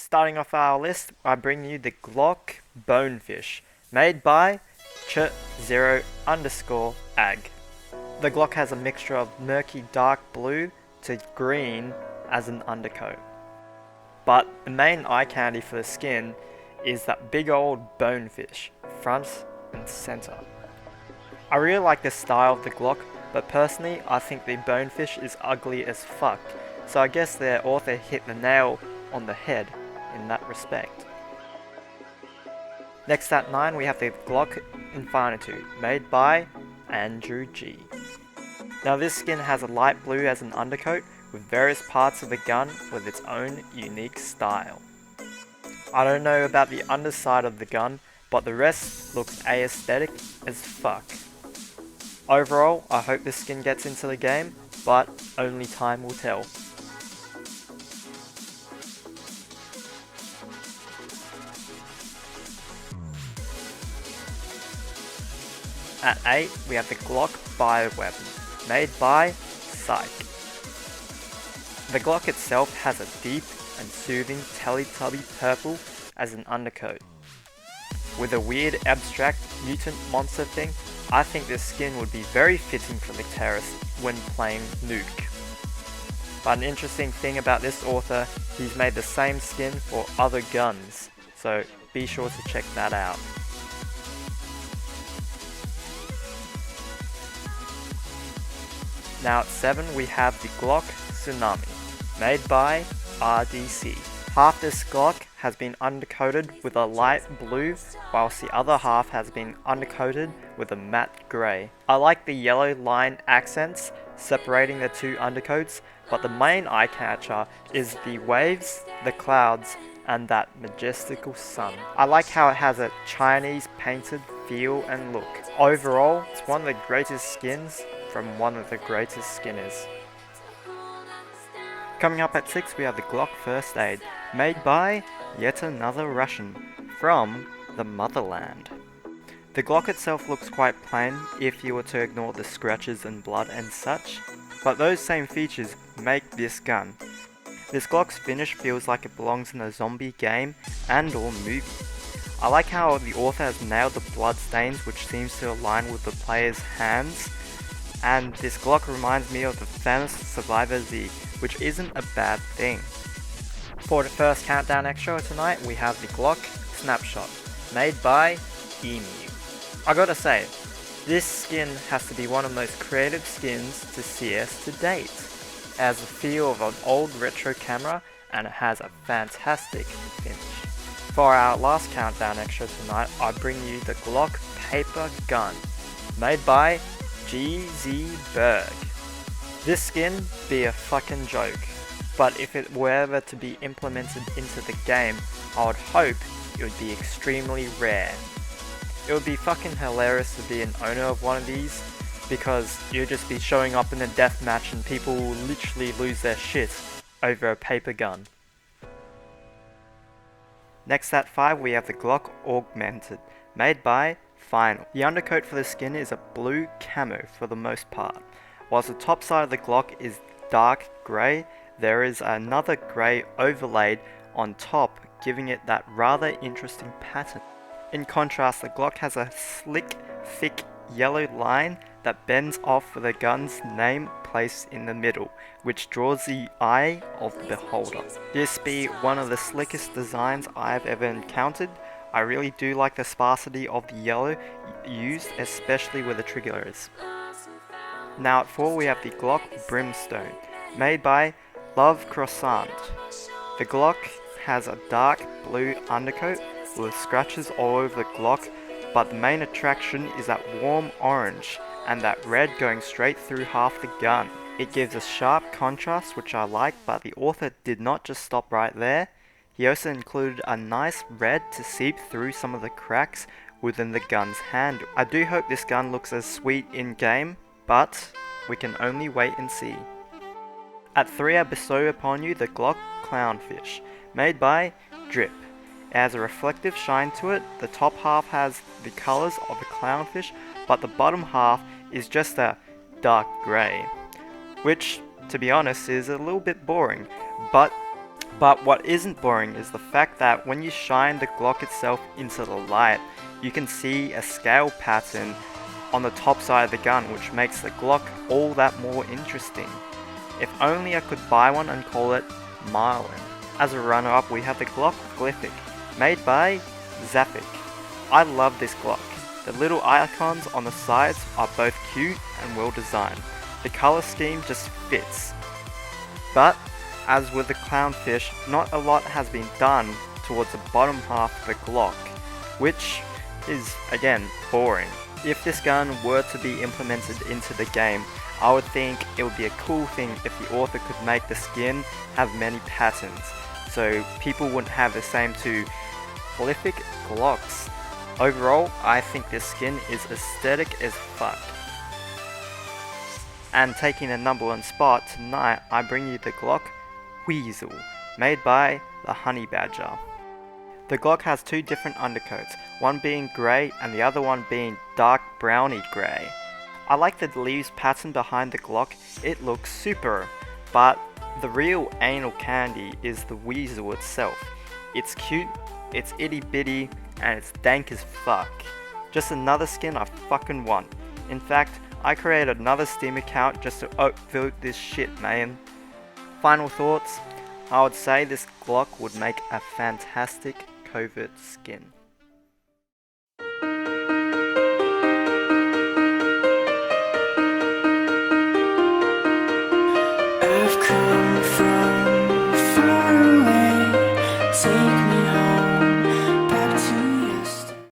Starting off our list, I bring you the Glock Bonefish, made by ch0_ag. The Glock has a mixture of murky dark blue to green as an undercoat. But the main eye candy for the skin is that big old bonefish, front and center. I really like the style of the Glock, but personally I think the bonefish is ugly as fuck, so I guess the author hit the nail on the head in that respect. Next at 9 we have the Glock Varna, made by Andrew G. Now this skin has a light blue as an undercoat with various parts of the gun with its own unique style. I don't know about the underside of the gun, but the rest looks aesthetic as fuck. Overall, I hope this skin gets into the game, but only time will tell. At 8, we have the Glock Bioweapon, made by Psych. The Glock itself has a deep and soothing Teletubby purple as an undercoat. With a weird abstract mutant monster thing, I think this skin would be very fitting for the terrorist when playing Nuke. But an interesting thing about this author, he's made the same skin for other guns, so be sure to check that out. Now at 7 we have the Glock Tsunami, made by RDC. Half this Glock has been undercoated with a light blue, whilst the other half has been undercoated with a matte grey. I like the yellow line accents separating the two undercoats, but the main eye catcher is the waves, the clouds, and that majestical sun. I like how it has a Chinese painted feel and look. Overall, it's one of the greatest skins from one of the greatest skinners. Coming up at 6 we have the Glock First Aid, made by yet another Russian, from the motherland. The Glock itself looks quite plain if you were to ignore the scratches and blood and such, but those same features make this gun. This Glock's finish feels like it belongs in a zombie game and or movie. I like how the author has nailed the blood stains, which seems to align with the player's hands, and this Glock reminds me of the famous Survivor Z, which isn't a bad thing. For the first countdown extra tonight, we have the Glock Snapshot, made by Emu. I gotta say, this skin has to be one of the most creative skins to CS to date. It has the feel of an old retro camera, and it has a fantastic finish. For our last countdown extra tonight, I bring you the Glock Paper Gun, made by GZ Berg. This skin be a fucking joke, but if it were ever to be implemented into the game, I would hope it would be extremely rare. It would be fucking hilarious to be an owner of one of these, because you'd just be showing up in a deathmatch and people will literally lose their shit over a paper gun. Next at 5 we have the Glock Augmented, made by Final. The undercoat for the skin is a blue camo for the most part. Whilst the top side of the Glock is dark grey, there is another grey overlaid on top, giving it that rather interesting pattern. In contrast, the Glock has a slick, thick yellow line that bends off with the gun's name placed in the middle, which draws the eye of the beholder. This be one of the slickest designs I've ever encountered. I really do like the sparsity of the yellow used, especially where the trigger is. Now at 4 we have the Glock Brimstone, made by Love Croissant. The Glock has a dark blue undercoat with scratches all over the Glock, but the main attraction is that warm orange and that red going straight through half the gun. It gives a sharp contrast, which I like, but the author did not just stop right there. He also included a nice red to seep through some of the cracks within the gun's handle. I do hope this gun looks as sweet in game, but we can only wait and see. At 3 I bestow upon you the Glock Clownfish, made by Drip. It has a reflective shine to it. The top half has the colours of the clownfish, but the bottom half is just a dark grey, which, to be honest, is a little bit boring, but But what isn't boring is the fact that when you shine the Glock itself into the light, you can see a scale pattern on the top side of the gun, which makes the Glock all that more interesting. If only I could buy one and call it Marlin. As a runner-up, we have the Glock Glyphs, made by Zappic. I love this Glock. The little icons on the sides are both cute and well designed. The color scheme just fits. But, as with the Clownfish, not a lot has been done towards the bottom half of the Glock, which is, again, boring. If this gun were to be implemented into the game, I would think it would be a cool thing if the author could make the skin have many patterns, so people wouldn't have the same two prolific glocks. Overall, I think this skin is aesthetic as fuck. And taking a number one spot tonight, I bring you the Glock Weasel, made by the Honey Badger. The Glock has two different undercoats, one being grey and the other one being dark browny grey. I like the leaves pattern behind the Glock, it looks super, but the real anal candy is the Weasel itself. It's cute, it's itty bitty, and it's dank as fuck. Just another skin I fucking want. In fact, I created another Steam account just to upvote this shit, man. Final thoughts, I would say this Glock would make a fantastic covert skin.